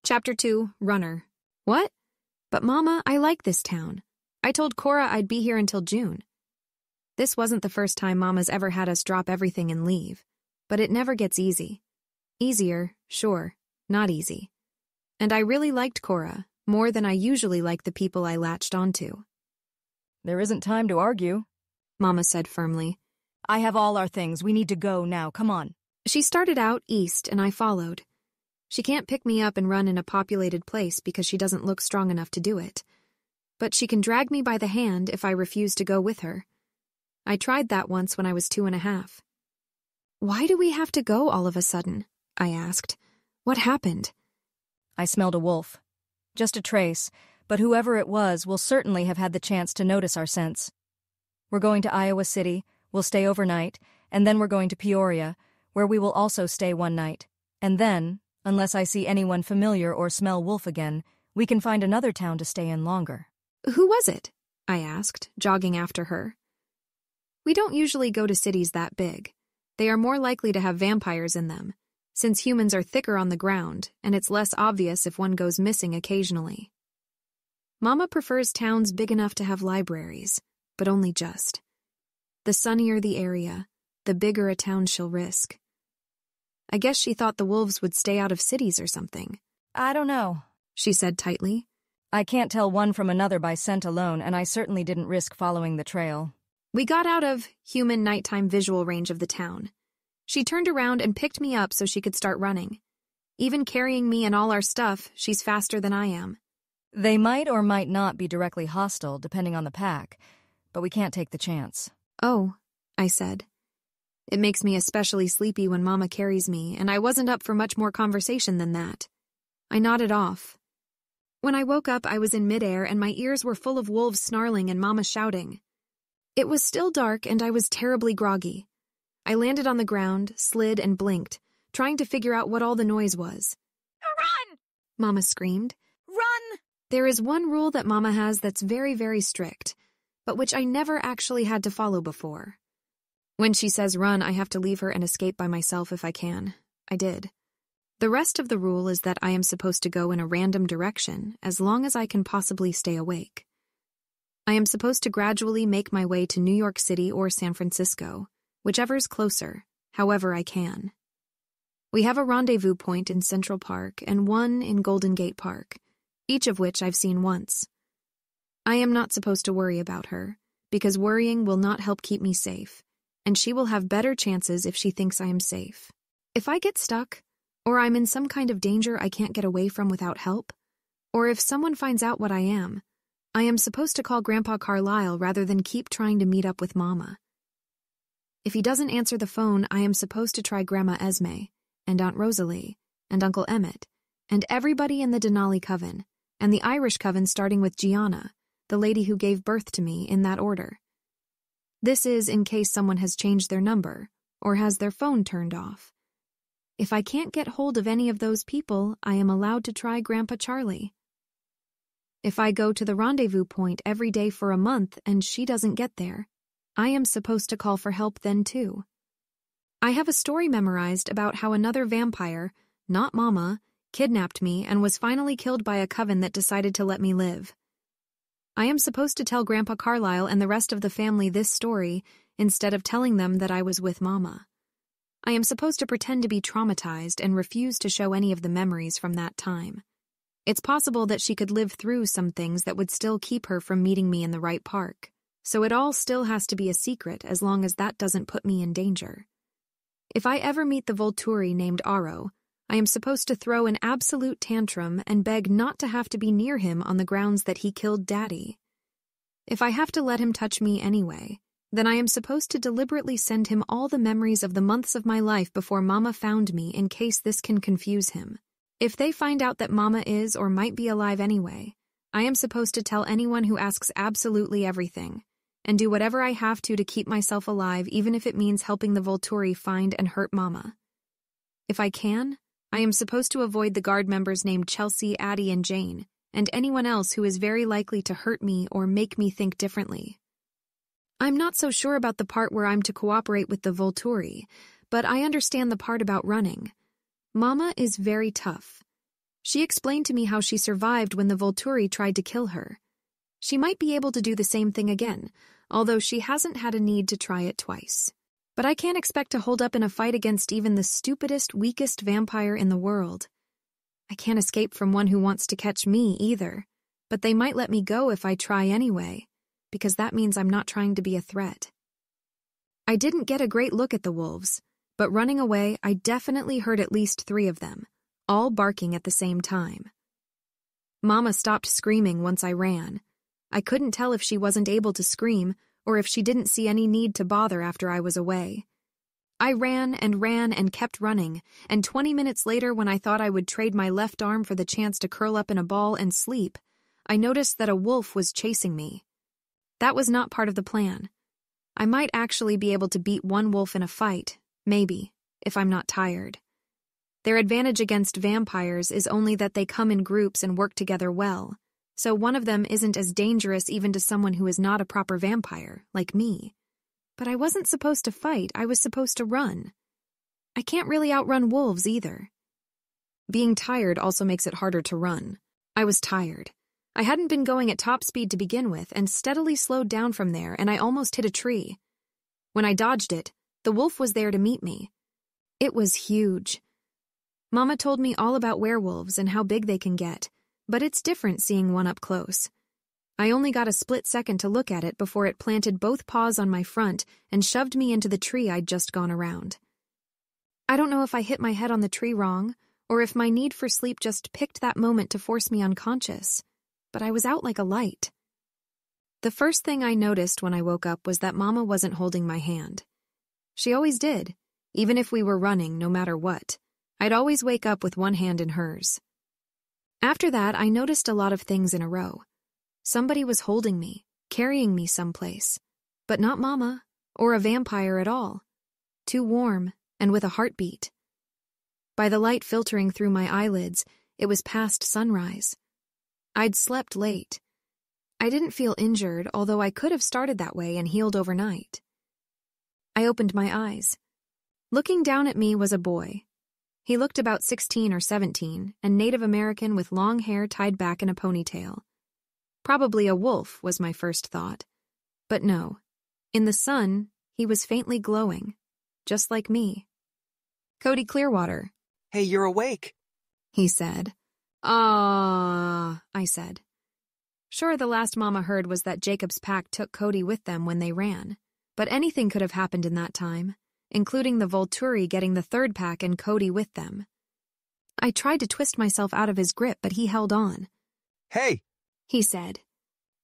Chapter 2, Runner. What? But Mama, I like this town. I told Cora I'd be here until June. This wasn't the first time Mama's ever had us drop everything and leave, but it never gets easy. Easier, sure, not easy. And I really liked Cora, more than I usually like the people I latched onto. There isn't time to argue, Mama said firmly. I have all our things. We need to go now. Come on. She started out east and I followed. She can't pick me up and run in a populated place because she doesn't look strong enough to do it. But she can drag me by the hand if I refuse to go with her. I tried that once when I was 2.5. Why do we have to go all of a sudden? I asked. What happened? I smelled a wolf. Just a trace, but whoever it was will certainly have had the chance to notice our scents. We're going to Iowa City, we'll stay overnight, and then we're going to Peoria, where we will also stay one night. And then, unless I see anyone familiar or smell wolf again, we can find another town to stay in longer. Who was it? I asked, jogging after her. We don't usually go to cities that big. They are more likely to have vampires in them, since humans are thicker on the ground, and it's less obvious if one goes missing occasionally. Mama prefers towns big enough to have libraries, but only just. The sunnier the area, the bigger a town she'll risk. I guess she thought the wolves would stay out of cities or something. I don't know, she said tightly. I can't tell one from another by scent alone, and I certainly didn't risk following the trail. We got out of human nighttime visual range of the town. She turned around and picked me up so she could start running. Even carrying me and all our stuff, she's faster than I am. They might or might not be directly hostile, depending on the pack, but we can't take the chance. Oh, I said. It makes me especially sleepy when Mama carries me, and I wasn't up for much more conversation than that. I nodded off. When I woke up, I was in midair and my ears were full of wolves snarling and Mama shouting. It was still dark and I was terribly groggy. I landed on the ground, slid and blinked, trying to figure out what all the noise was. Run! Mama screamed. Run! There is one rule that Mama has that's very, very strict, but which I never actually had to follow before. When she says run, I have to leave her and escape by myself if I can. I did. The rest of the rule is that I am supposed to go in a random direction as long as I can possibly stay awake. I am supposed to gradually make my way to New York City or San Francisco, whichever's closer, however I can. We have a rendezvous point in Central Park and one in Golden Gate Park, each of which I've seen once. I am not supposed to worry about her, because worrying will not help keep me safe, and she will have better chances if she thinks I am safe. If I get stuck, or I'm in some kind of danger I can't get away from without help, or if someone finds out what I am supposed to call Grandpa Carlisle rather than keep trying to meet up with Mama. If he doesn't answer the phone, I am supposed to try Grandma Esme, and Aunt Rosalie, and Uncle Emmett, and everybody in the Denali Coven, and the Irish Coven starting with Gianna, the lady who gave birth to me, in that order. This is in case someone has changed their number, or has their phone turned off. If I can't get hold of any of those people, I am allowed to try Grandpa Charlie. If I go to the rendezvous point every day for a month and she doesn't get there, I am supposed to call for help then too. I have a story memorized about how another vampire, not Mama, kidnapped me and was finally killed by a coven that decided to let me live. I am supposed to tell Grandpa Carlisle and the rest of the family this story instead of telling them that I was with Mama. I am supposed to pretend to be traumatized and refuse to show any of the memories from that time. It's possible that she could live through some things that would still keep her from meeting me in the right park, so it all still has to be a secret as long as that doesn't put me in danger. If I ever meet the Volturi named Aro, I am supposed to throw an absolute tantrum and beg not to have to be near him on the grounds that he killed Daddy. If I have to let him touch me anyway, then I am supposed to deliberately send him all the memories of the months of my life before Mama found me in case this can confuse him. If they find out that Mama is or might be alive anyway, I am supposed to tell anyone who asks absolutely everything, and do whatever I have to keep myself alive even if it means helping the Volturi find and hurt Mama. If I can, I am supposed to avoid the guard members named Chelsea, Addie, and Jane, and anyone else who is very likely to hurt me or make me think differently. I'm not so sure about the part where I'm to cooperate with the Volturi, but I understand the part about running. Mama is very tough. She explained to me how she survived when the Volturi tried to kill her. She might be able to do the same thing again, although she hasn't had a need to try it twice. But I can't expect to hold up in a fight against even the stupidest, weakest vampire in the world. I can't escape from one who wants to catch me either, but they might let me go if I try anyway, because that means I'm not trying to be a threat. I didn't get a great look at the wolves, but running away, I definitely heard at least 3 of them, all barking at the same time. Mama stopped screaming once I ran. I couldn't tell if she wasn't able to scream or if she didn't see any need to bother after I was away. I ran and kept running, and 20 minutes later, when I thought I would trade my left arm for the chance to curl up in a ball and sleep, I noticed that a wolf was chasing me. That was not part of the plan. I might actually be able to beat one wolf in a fight, maybe, if I'm not tired. Their advantage against vampires is only that they come in groups and work together well, so one of them isn't as dangerous even to someone who is not a proper vampire, like me. But I wasn't supposed to fight, I was supposed to run. I can't really outrun wolves either. Being tired also makes it harder to run. I was tired. I hadn't been going at top speed to begin with and steadily slowed down from there, and I almost hit a tree. When I dodged it, the wolf was there to meet me. It was huge. Mama told me all about werewolves and how big they can get, but it's different seeing one up close. I only got a split second to look at it before it planted both paws on my front and shoved me into the tree I'd just gone around. I don't know if I hit my head on the tree wrong, or if my need for sleep just picked that moment to force me unconscious, but I was out like a light. The first thing I noticed when I woke up was that Mama wasn't holding my hand. She always did, even if we were running, no matter what. I'd always wake up with one hand in hers. After that, I noticed a lot of things in a row. Somebody was holding me, carrying me someplace, but not Mama, or a vampire at all. Too warm, and with a heartbeat. By the light filtering through my eyelids, it was past sunrise. I'd slept late. I didn't feel injured, although I could have started that way and healed overnight. I opened my eyes. Looking down at me was a boy. He looked about 16 or 17, and Native American with long hair tied back in a ponytail. Probably a wolf was my first thought. But no. In the sun, he was faintly glowing, just like me. Cody Clearwater. Hey, you're awake, he said. Ah, I said. Sure, the last Mama heard was that Jacob's pack took Cody with them when they ran, but anything could have happened in that time, including the Volturi getting the 3rd pack and Cody with them. I tried to twist myself out of his grip, but he held on. Hey, he said.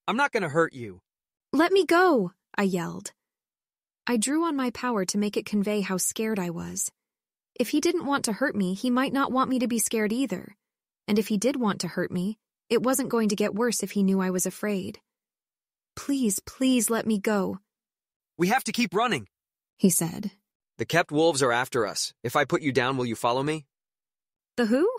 I'm not gonna hurt you. Let me go, I yelled. I drew on my power to make it convey how scared I was. If he didn't want to hurt me, he might not want me to be scared either. And if he did want to hurt me, it wasn't going to get worse if he knew I was afraid. Please, please let me go. We have to keep running, he said. The kept wolves are after us. If I put you down, will you follow me? The who?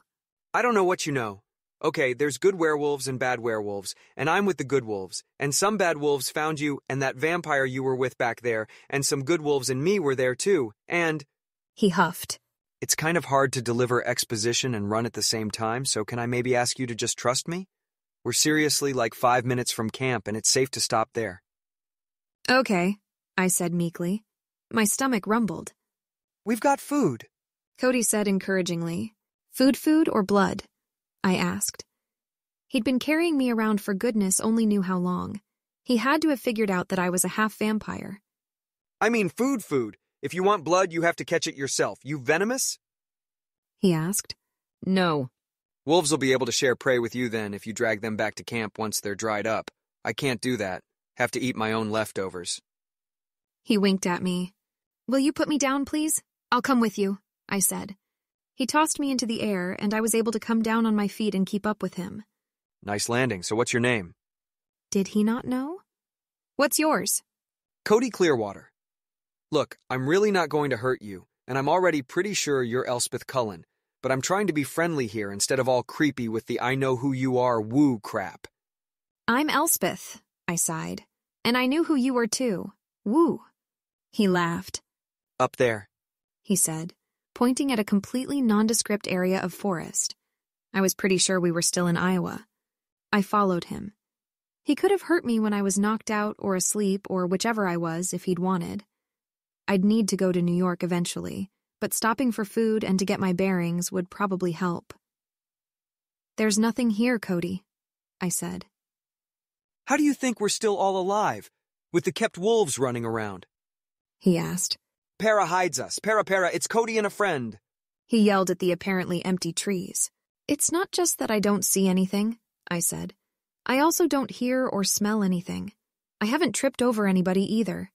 I don't know what you know. Okay, there's good werewolves and bad werewolves, and I'm with the good wolves, and some bad wolves found you and that vampire you were with back there, and some good wolves and me were there too, and... He huffed. It's kind of hard to deliver exposition and run at the same time, so can I maybe ask you to just trust me? We're seriously like 5 minutes from camp, and it's safe to stop there. Okay, I said meekly. My stomach rumbled. We've got food, Cody said encouragingly. Food or blood? I asked. He'd been carrying me around for goodness only knew how long. He had to have figured out that I was a half-vampire. I mean food. If you want blood, you have to catch it yourself. You venomous? He asked. No. Wolves will be able to share prey with you then if you drag them back to camp once they're dried up. I can't do that. Have to eat my own leftovers. He winked at me. Will you put me down, please? I'll come with you, I said. He tossed me into the air, and I was able to come down on my feet and keep up with him. Nice landing. So what's your name? Did he not know? What's yours? Cody Clearwater. Look, I'm really not going to hurt you, and I'm already pretty sure you're Elspeth Cullen, but I'm trying to be friendly here instead of all creepy with the I know who you are woo crap. I'm Elspeth, I sighed. And I knew who you were too. Woo. He laughed. Up there, he said, pointing at a completely nondescript area of forest. I was pretty sure we were still in Iowa. I followed him. He could have hurt me when I was knocked out or asleep or whichever I was if he'd wanted. I'd need to go to New York eventually, but stopping for food and to get my bearings would probably help. "There's nothing here, Cody," I said. How do you think we're still all alive, with the kept wolves running around? He asked. Para hides us. Para, it's Cody and a friend. He yelled at the apparently empty trees. "It's not just that I don't see anything," I said. "I also don't hear or smell anything. I haven't tripped over anybody either."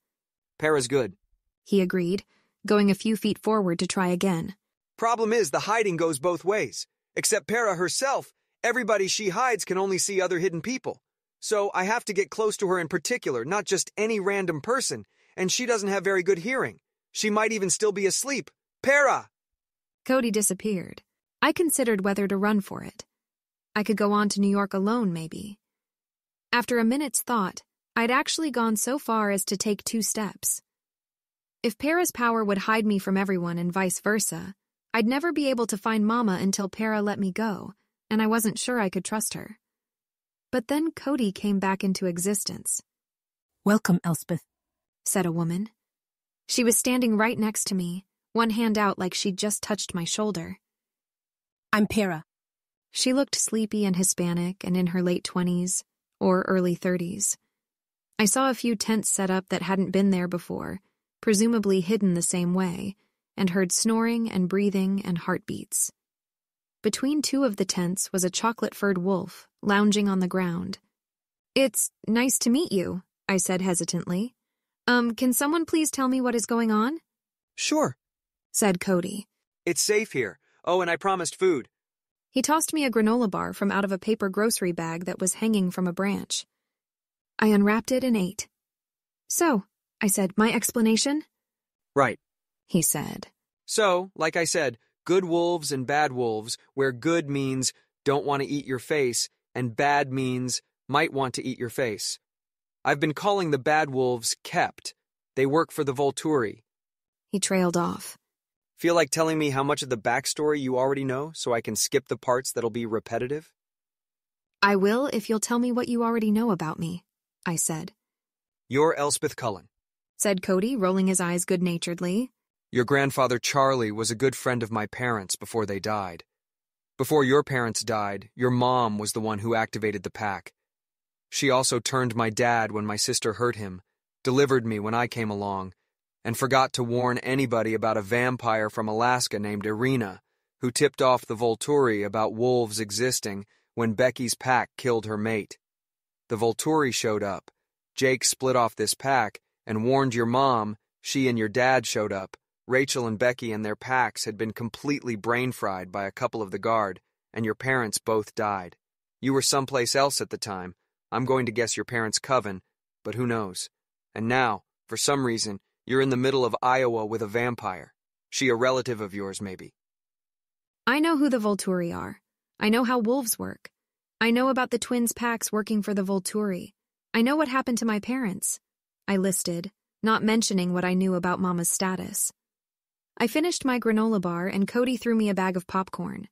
Para's good, he agreed, going a few feet forward to try again. Problem is, the hiding goes both ways. Except Para herself, everybody she hides can only see other hidden people. So I have to get close to her in particular, not just any random person, and she doesn't have very good hearing. She might even still be asleep. Para! Cody disappeared. I considered whether to run for it. I could go on to New York alone, maybe. After a minute's thought, I'd actually gone so far as to take 2 steps. If Para's power would hide me from everyone and vice versa, I'd never be able to find Mama until Para let me go, and I wasn't sure I could trust her. But then Cody came back into existence. "Welcome, Elspeth," said a woman. She was standing right next to me, one hand out like she'd just touched my shoulder. "I'm Para." She looked sleepy and Hispanic and in her late 20s, or early 30s. I saw a few tents set up that hadn't been there before, presumably hidden the same way, and heard snoring and breathing and heartbeats. Between 2 of the tents was a chocolate-furred wolf, lounging on the ground. "It's nice to meet you," I said hesitantly. Can someone please tell me what is going on?" Sure, said Cody. it's safe here. Oh, and I promised food. He tossed me a granola bar from out of a paper grocery bag that was hanging from a branch. I unwrapped it and ate. "So," I said, "my explanation?" Right. He said. So, like I said, good wolves and bad wolves, where good means don't want to eat your face, and bad means might want to eat your face. I've been calling the bad wolves kept. They work for the Volturi. He trailed off. Feel like telling me how much of the backstory you already know so I can skip the parts that'll be repetitive? "I will if you'll tell me what you already know about me," I said. You're Elspeth Cullen, said Cody, rolling his eyes good-naturedly. Your grandfather Charlie was a good friend of my parents before they died. Before your parents died, your mom was the one who activated the pack. She also turned my dad when my sister hurt him, delivered me when I came along, and forgot to warn anybody about a vampire from Alaska named Irina, who tipped off the Volturi about wolves existing when Becky's pack killed her mate. The Volturi showed up. Jake split off this pack and warned your mom. She and your dad showed up. Rachel and Becky and their packs had been completely brain-fried by a couple of the guard, and your parents both died. You were someplace else at the time. I'm going to guess your parents' coven, but who knows? And now, for some reason, you're in the middle of Iowa with a vampire. She a relative of yours, maybe. I know who the Volturi are. I know how wolves work. I know about the twins' packs working for the Volturi. I know what happened to my parents. I listed, not mentioning what I knew about Mama's status. I finished my granola bar and Cody threw me a bag of popcorn.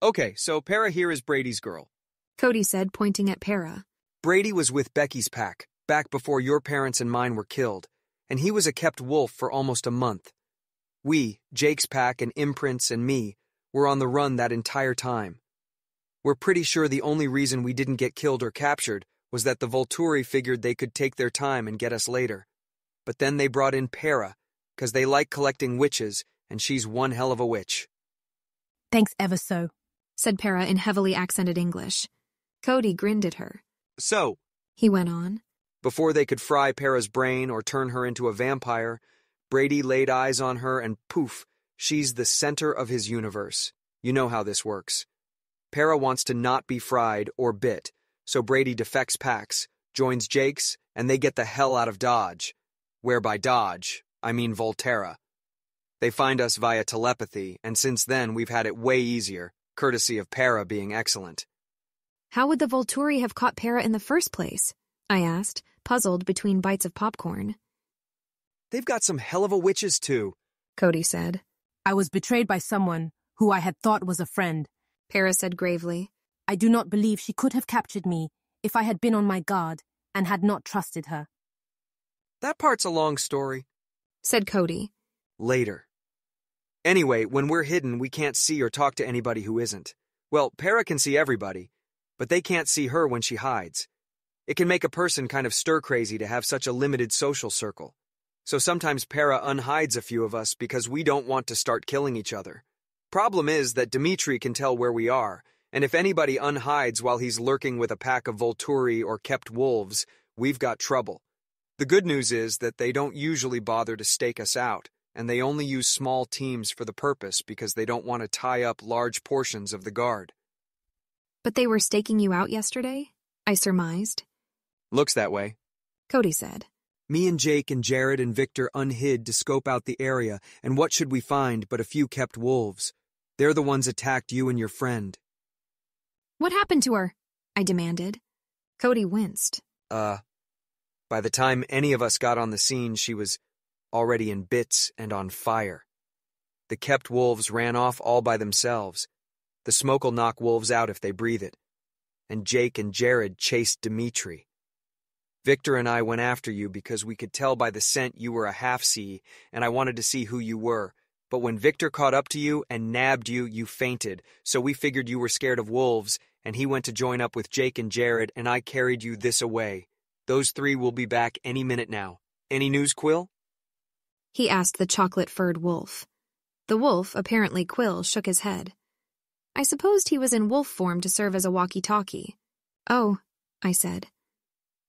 Okay, so Para here is Brady's girl. Cody said, pointing at Para. Brady was with Becky's pack, back before your parents and mine were killed, and he was a kept wolf for almost a month. We, Jake's pack and Imprints and me, were on the run that entire time. We're pretty sure the only reason we didn't get killed or captured was that the Volturi figured they could take their time and get us later. But then they brought in Para, because they like collecting witches, and she's one hell of a witch. "Thanks ever so," said Para in heavily accented English. Cody grinned at her. So, he went on, before they could fry Para's brain or turn her into a vampire, Brady laid eyes on her and poof, she's the center of his universe. You know how this works. Para wants to not be fried or bit, so Brady defects packs, joins Jake's, and they get the hell out of Dodge. Where by Dodge, I mean Volterra. They find us via telepathy, and since then we've had it way easier, courtesy of Para being excellent. How would the Volturi have caught Para in the first place? I asked, puzzled between bites of popcorn. They've got some hell of a witches too, Cody said. "I was betrayed by someone who I had thought was a friend." Para said gravely. I do not believe she could have captured me if I had been on my guard and had not trusted her. That part's a long story. Said Cody. Later. Anyway, when we're hidden, we can't see or talk to anybody who isn't. Well, Para can see everybody, but they can't see her when she hides. It can make a person kind of stir-crazy to have such a limited social circle. So sometimes Para unhides a few of us because we don't want to start killing each other. Problem is that Dimitri can tell where we are, and if anybody unhides while he's lurking with a pack of Volturi or kept wolves, we've got trouble. The good news is that they don't usually bother to stake us out, and they only use small teams for the purpose because they don't want to tie up large portions of the guard. But they were staking you out yesterday? I surmised. Looks that way. Cody said. Me and Jake and Jared and Victor unhid to scope out the area, and what should we find but a few kept wolves? They're the ones attacked you and your friend. What happened to her? I demanded. Cody winced. By the time any of us got on the scene, she was already in bits and on fire. The kept wolves ran off all by themselves. The smoke'll knock wolves out if they breathe it. And Jake and Jared chased Dimitri. Victor and I went after you because we could tell by the scent you were a half-sea, and I wanted to see who you were. But when Victor caught up to you and nabbed you, you fainted, so we figured you were scared of wolves, and he went to join up with Jake and Jared, and I carried you this away. Those three will be back any minute now. Any news, Quill? He asked the chocolate-furred wolf. The wolf, apparently Quill, shook his head. I supposed he was in wolf form to serve as a walkie-talkie. Oh, I said.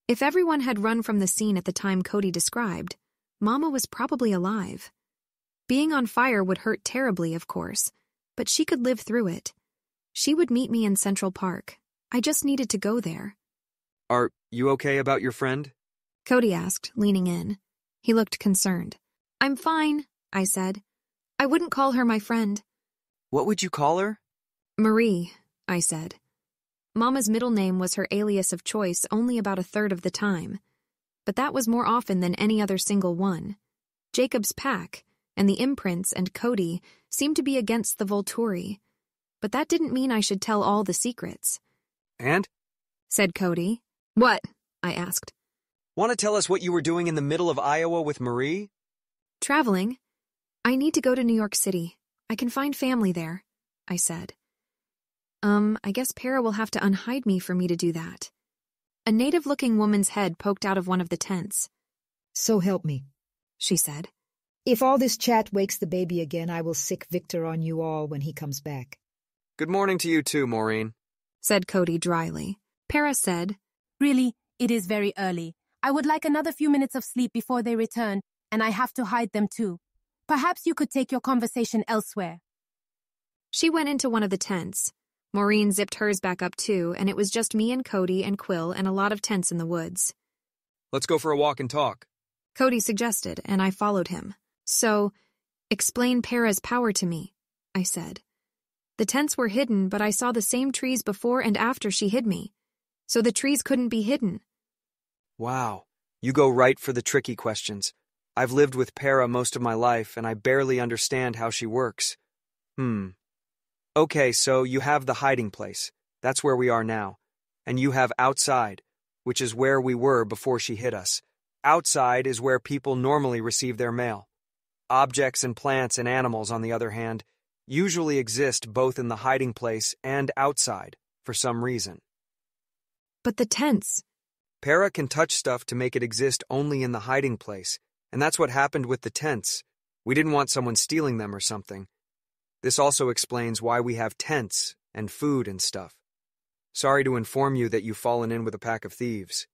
If everyone had run from the scene at the time Cody described, Mama was probably alive. Being on fire would hurt terribly, of course, but she could live through it. She would meet me in Central Park. I just needed to go there. Are you okay about your friend? Cody asked, leaning in. He looked concerned. I'm fine, I said. I wouldn't call her my friend. What would you call her? Marie, I said. Mama's middle name was her alias of choice only about a third of the time, but that was more often than any other single one. Jacob's pack and the imprints and Cody seemed to be against the Volturi, but that didn't mean I should tell all the secrets. And? Said Cody. What? I asked. Want to tell us what you were doing in the middle of Iowa with Marie? Traveling. I need to go to New York City. I can find family there, I said. I guess Para will have to unhide me for me to do that. A native-looking woman's head poked out of one of the tents. So help me, she said. If all this chat wakes the baby again, I will sick Victor on you all when he comes back. Good morning to you too, Maureen, said Cody dryly. Para said, Really, it is very early. I would like another few minutes of sleep before they return, and I have to hide them too. Perhaps you could take your conversation elsewhere. She went into one of the tents. Maureen zipped hers back up too, and it was just me and Cody and Quill and a lot of tents in the woods. Let's go for a walk and talk, Cody suggested, and I followed him. So, explain Para's power to me, I said. The tents were hidden, but I saw the same trees before and after she hid me. So the trees couldn't be hidden. Wow, you go right for the tricky questions. I've lived with Para most of my life, and I barely understand how she works. Okay, so you have the hiding place. That's where we are now. And you have outside, which is where we were before she hit us. Outside is where people normally receive their mail. Objects and plants and animals, on the other hand, usually exist both in the hiding place and outside, for some reason. But the tents. Para can touch stuff to make it exist only in the hiding place, and that's what happened with the tents. We didn't want someone stealing them or something. This also explains why we have tents and food and stuff. Sorry to inform you that you've fallen in with a pack of thieves.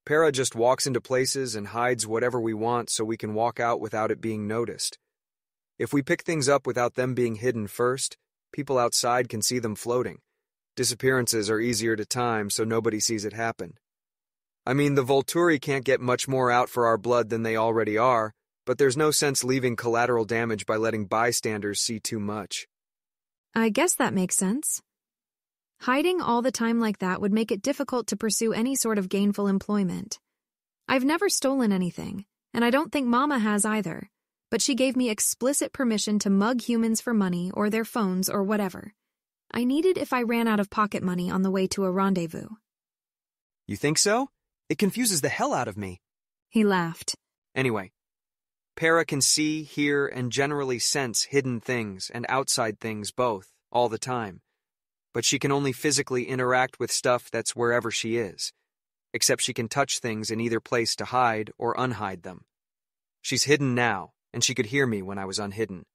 Para just walks into places and hides whatever we want so we can walk out without it being noticed. If we pick things up without them being hidden first, people outside can see them floating. Disappearances are easier to time so nobody sees it happen. I mean, the Volturi can't get much more out for our blood than they already are, but there's no sense leaving collateral damage by letting bystanders see too much. I guess that makes sense. Hiding all the time like that would make it difficult to pursue any sort of gainful employment. I've never stolen anything, and I don't think Mama has either, but she gave me explicit permission to mug humans for money or their phones or whatever. I needed if I ran out of pocket money on the way to a rendezvous. You think so? It confuses the hell out of me. He laughed. Anyway, Para can see, hear, and generally sense hidden things and outside things both, all the time. But she can only physically interact with stuff that's wherever she is. Except she can touch things in either place to hide or unhide them. She's hidden now, and she could hear me when I was unhidden.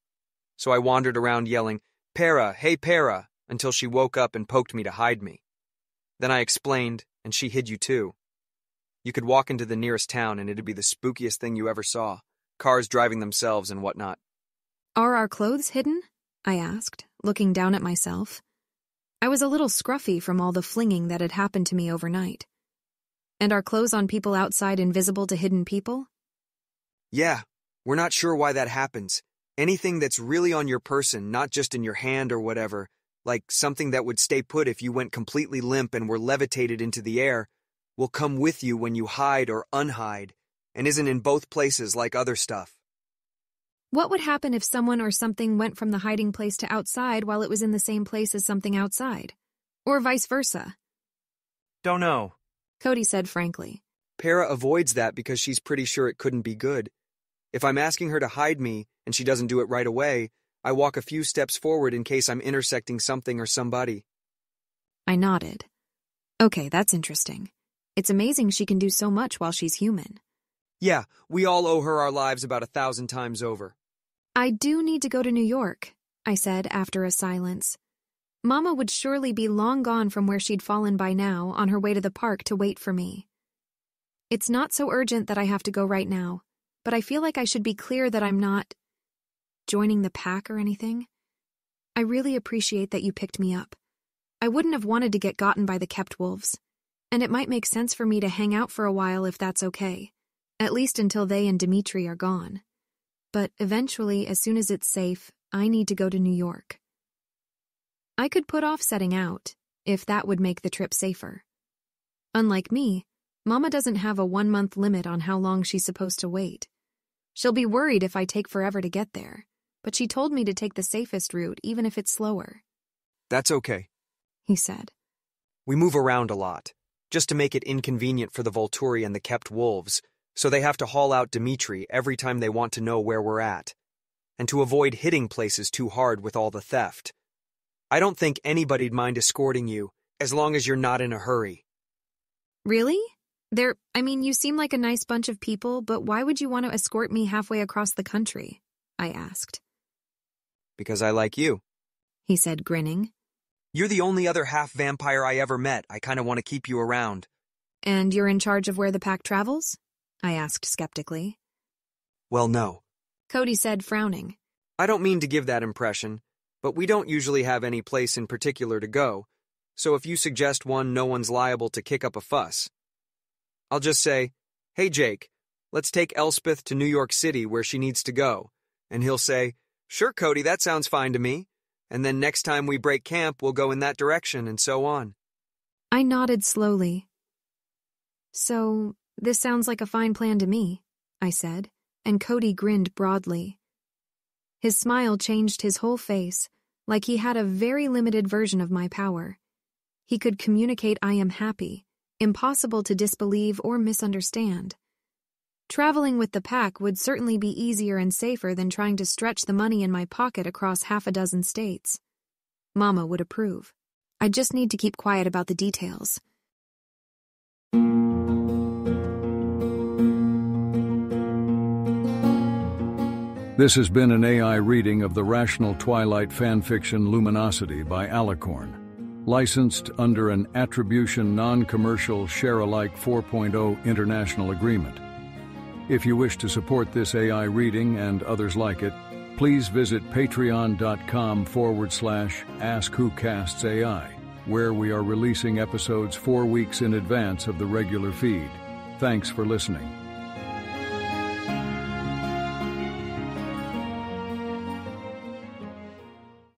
So I wandered around yelling, "Para, hey Para," until she woke up and poked me to hide me. Then I explained, and she hid you too. You could walk into the nearest town and it'd be the spookiest thing you ever saw. Cars driving themselves and whatnot. Are our clothes hidden? I asked, looking down at myself. I was a little scruffy from all the flinging that had happened to me overnight. And are clothes on people outside invisible to hidden people? Yeah, we're not sure why that happens. Anything that's really on your person, not just in your hand or whatever, like something that would stay put if you went completely limp and were levitated into the air, will come with you when you hide or unhide, and isn't in both places like other stuff. What would happen if someone or something went from the hiding place to outside while it was in the same place as something outside? Or vice versa? Don't know. Cody said frankly. Para avoids that because she's pretty sure it couldn't be good. If I'm asking her to hide me and she doesn't do it right away, I walk a few steps forward in case I'm intersecting something or somebody. I nodded. Okay, that's interesting. It's amazing she can do so much while she's human. Yeah, we all owe her our lives about 1,000 times over. I do need to go to New York, I said after a silence. Mama would surely be long gone from where she'd fallen by now on her way to the park to wait for me. It's not so urgent that I have to go right now, but I feel like I should be clear that I'm not joining the pack or anything. I really appreciate that you picked me up. I wouldn't have wanted to get gotten by the kept wolves, and it might make sense for me to hang out for a while if that's okay, at least until they and Dimitri are gone. But eventually, as soon as it's safe, I need to go to New York. I could put off setting out, if that would make the trip safer. Unlike me, Mama doesn't have a 1-month limit on how long she's supposed to wait. She'll be worried if I take forever to get there, but she told me to take the safest route even if it's slower. That's okay, he said. We move around a lot, just to make it inconvenient for the Volturi and the kept wolves, so they have to haul out Dimitri every time they want to know where we're at, and to avoid hitting places too hard with all the theft. I don't think anybody'd mind escorting you, as long as you're not in a hurry. Really? You seem like a nice bunch of people, but why would you want to escort me halfway across the country? I asked. Because I like you, he said, grinning. You're the only other half-vampire I ever met. I kind of want to keep you around. And you're in charge of where the pack travels? I asked skeptically. Well, no, Cody said, frowning. I don't mean to give that impression, but we don't usually have any place in particular to go, so if you suggest one, no one's liable to kick up a fuss. I'll just say, "Hey Jake, let's take Elspeth to New York City where she needs to go," and he'll say, "Sure, Cody, that sounds fine to me," and then next time we break camp, we'll go in that direction, and so on. I nodded slowly. So, this sounds like a fine plan to me, I said, and Cody grinned broadly. His smile changed his whole face, like he had a very limited version of my power. He could communicate I am happy, impossible to disbelieve or misunderstand. Traveling with the pack would certainly be easier and safer than trying to stretch the money in my pocket across 6 states. Mama would approve. I just need to keep quiet about the details. This has been an AI reading of the Rational Twilight fanfiction Luminosity by Alicorn, licensed under an Attribution Non-Commercial Share-alike 4.0 international agreement. If you wish to support this AI reading and others like it, please visit patreon.com/AskWhoCastsAI, where we are releasing episodes 4 weeks in advance of the regular feed. Thanks for listening.